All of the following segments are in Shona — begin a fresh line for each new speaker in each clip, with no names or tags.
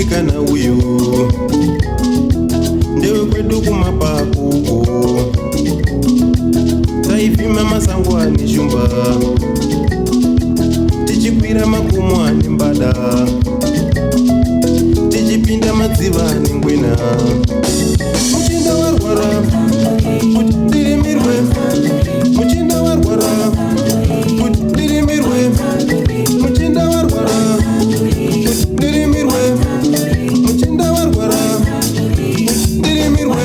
dzimbikana uyu ndewe kwedu kumapakuko taifima masango ane shumba tichikwira makomo ane mbada tichipinda madziva ane ngwena muchinda warwara kuti ndirimirwe muchinda warwara kuti ndirimirwe muchinda warwara kuti ndirimirwe muchinda warwara kuti ndirimirwe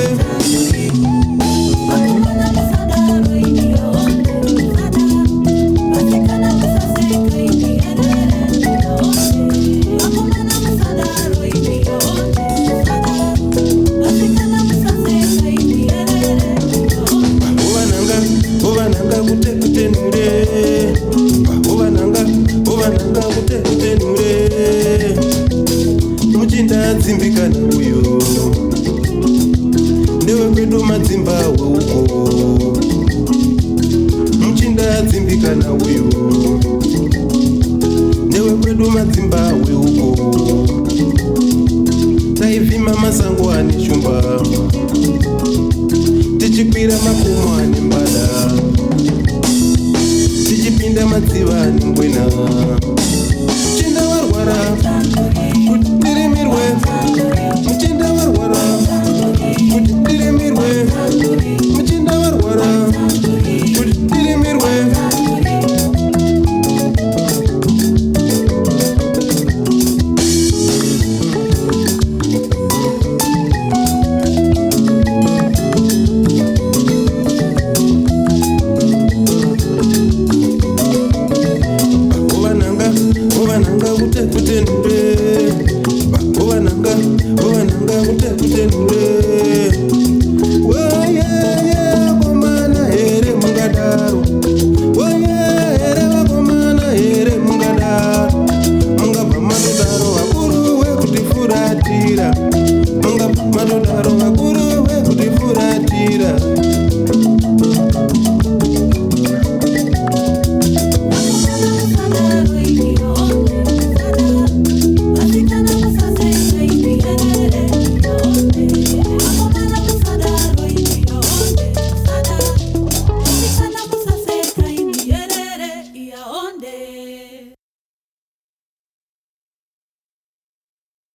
muchinda dzimbikana uyo ndewe kwedu madzimba weuko muchinda dzimbikana uyo ndewe kwedu madzimba weuko taivhima masango ane shumba tichikwira makomo ane mbada tichipinda madziva ane ngwena muchinda warwara kuti ndirimirwe muchinda warwara kuti ndirimirwe muchinda warwara kuti ndirimirwe ovananga kutenure ovananga kutenure wayeye vakomana here mungadaro wayeye vakomana here mungadaro mungabva matodaro vakuru wekutifuratira mungabva matodaro vakuru